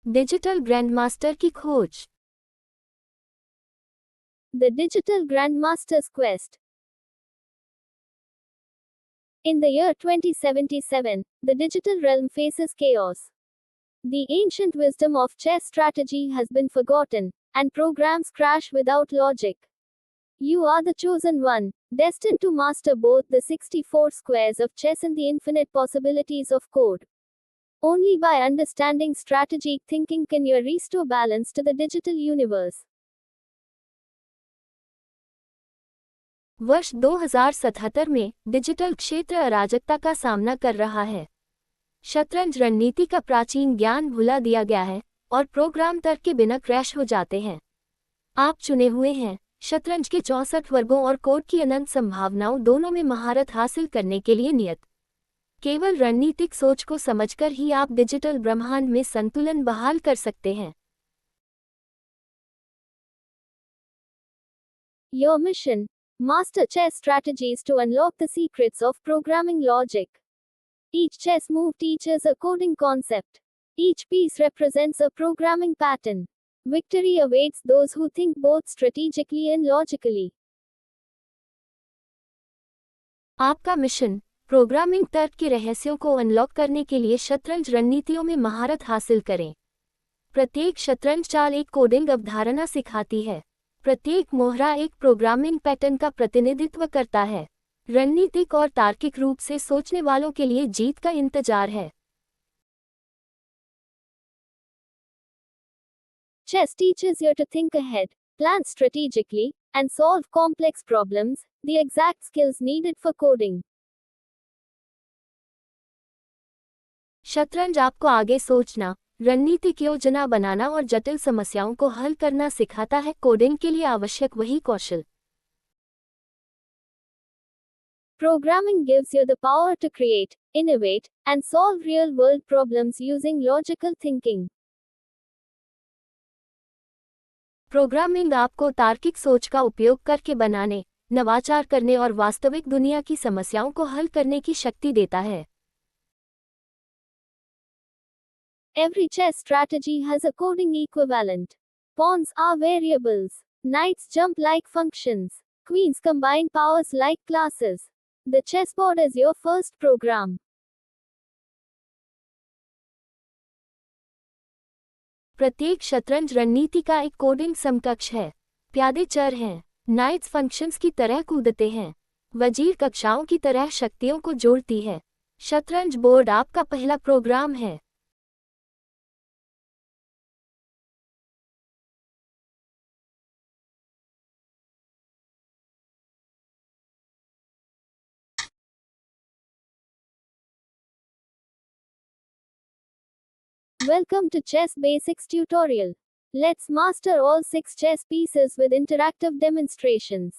Digital grandmaster की खोज। The Digital Grandmaster's Quest. In the year 2077, the digital realm faces chaos. The ancient wisdom of chess strategy has been forgotten, and programs crash without logic. You are the chosen one, destined to master both the 64 squares of chess and the infinite possibilities of code. Only by understanding strategic thinking can you restore balance to the digital universe. वर्ष 2077 में digital क्षेत्र अराजकता का सामना कर रहा है। शतरंज रणनीति का प्राचीन ज्ञान भुला दिया गया है और प्रोग्राम तर्क के बिना क्रैश हो जाते हैं। आप चुने हुए हैं, शतरंज के 64 वर्गों और कोड की अनंत संभावनाओं दोनों में महारत हासिल करने के लिए नियत। केवल रणनीतिक सोच को समझकर ही आप डिजिटल ब्रह्मांड में संतुलन बहाल कर सकते हैं। Your mission: master chess strategies to unlock the secrets of programming logic. Each chess move teaches a coding concept. Each piece represents a programming pattern. Victory awaits those who think both strategically and logically. आपका mission programming तर्क के रहस्यों को unlock करने के लिए शतरंज रणनीतियों में महारत हासिल करें। प्रत्येक शतरंज चाल एक कोडिंग अवधारणा सिखाती है। प्रत्येक मोहरा एक प्रोग्रामिंग पैटर्न का प्रतिनिधित्व करता है। रणनीतिक और तार्किक रूप से सोचने वालों के लिए जीत का इंतजार है। Chess teaches you to think ahead, plan strategically, and solve complex problems, the exact skills needed for coding. शतरंज आपको आगे सोचना, रणनीतिक योजना बनाना और जटिल समस्याओं को हल करना सिखाता है। कोडिंग के लिए आवश्यक वही कौशल। Programming gives you the power to create, innovate, and solve real-world problems using logical thinking. Programming आपको तार्किक सोच का उपयोग करके बनाने, नवाचार करने और वास्तविक दुनिया की समस्याओं को हल करने की शक्ति देता है। Every chess strategy has a coding equivalent. Pawns are variables. Knights jump like functions. Queens combine powers like classes. The chessboard is your first program. प्रत्येक शतरंज रणनीति का एक कोडिंग समकक्ष है। प्यादे चर हैं, नाइट्स फंक्शंस की तरह कूदते हैं, वजीर कक्षाओं की तरह शक्तियों को जोड़ती है। शतरंज बोर्ड आपका पहला प्रोग्राम है। Welcome to Chess Basics tutorial. Let's master all 6 chess pieces with interactive demonstrations.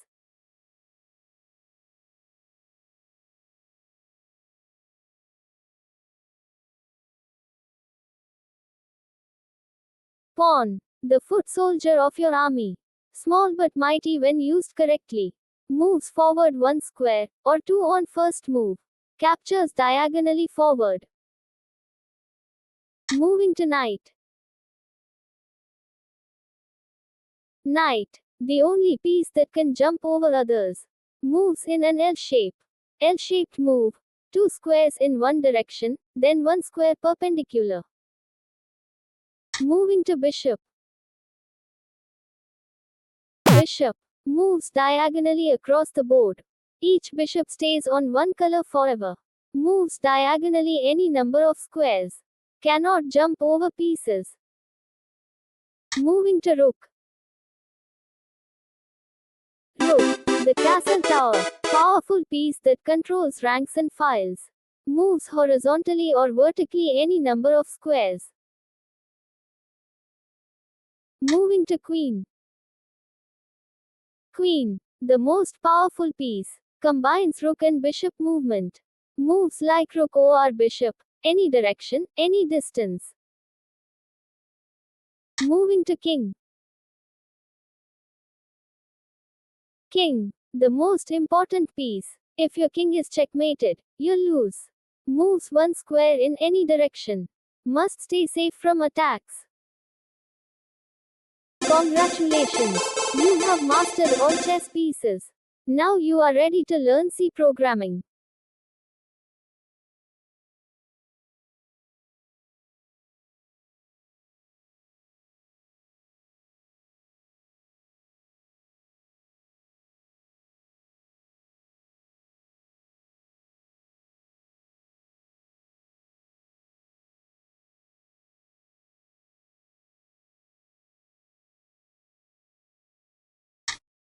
Pawn, the foot soldier of your army. Small but mighty when used correctly. Moves forward 1 square, or 2 on first move. Captures diagonally forward. Moving to knight. Knight, the only piece that can jump over others. Moves in an L shape. L-shaped move. 2 squares in one direction, then 1 square perpendicular. Moving to bishop. Bishop moves diagonally across the board. Each bishop stays on one color forever. Moves diagonally any number of squares. Cannot jump over pieces. Moving to rook. Rook, the castle tower. Powerful piece that controls ranks and files. Moves horizontally or vertically any number of squares. Moving to queen. Queen, the most powerful piece. Combines rook and bishop movement. Moves like rook or bishop, any direction, any distance. Moving to king. King, the most important piece. If your king is checkmated, you lose. Moves 1 square in any direction. Must stay safe from attacks. Congratulations! You have mastered all chess pieces. Now you are ready to learn C programming.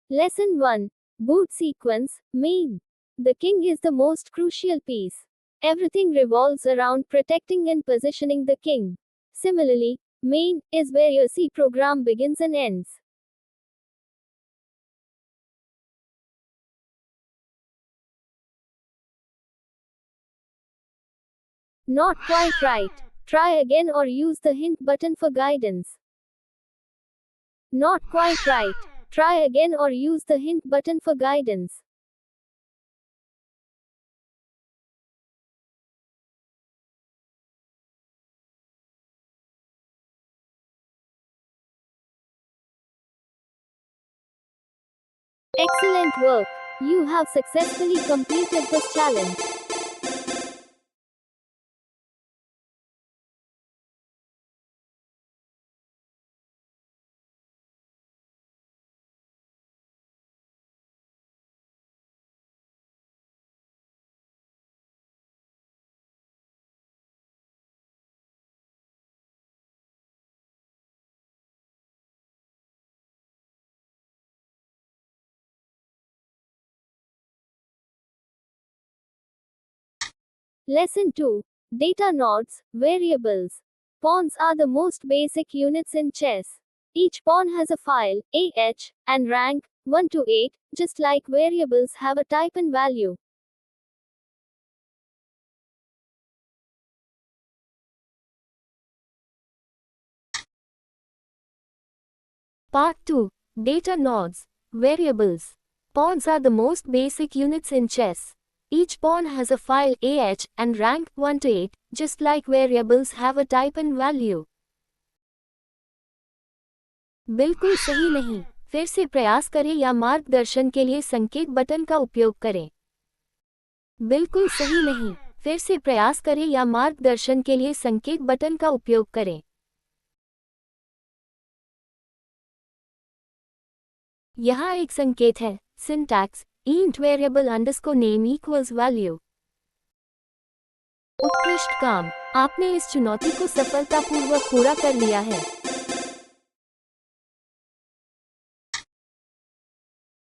Lesson 1. Boot sequence, main. The king is the most crucial piece. Everything revolves around protecting and positioning the king. Similarly, main is where your C program begins and ends. Not quite right. Try again or use the hint button for guidance. Not quite right. Try again or use the hint button for guidance. Excellent work! You have successfully completed this challenge. Lesson 2. Data nodes, variables. Pawns are the most basic units in chess. Each pawn has a file, AH, and rank, 1 to 8, just like variables have a type and value. Part 2. Data nodes, variables. Pawns are the most basic units in chess. Each pawn has a file AH and rank 1 to 8, just like variables have a type and value. बिल्कुल सही नहीं, फिर से प्रयास करें या मार्गदर्शन के लिए संकेत बटन का उपयोग करें। बिल्कुल सही नहीं, फिर से प्रयास करें या मार्गदर्शन के लिए संकेत बटन का उपयोग करें। यहाँ एक संकेत है, syntax, int variable underscore name equals value। उत्कृष्ट काम, आपने इस चुनौती को सफलतापूर्वक पूरा कर लिया है।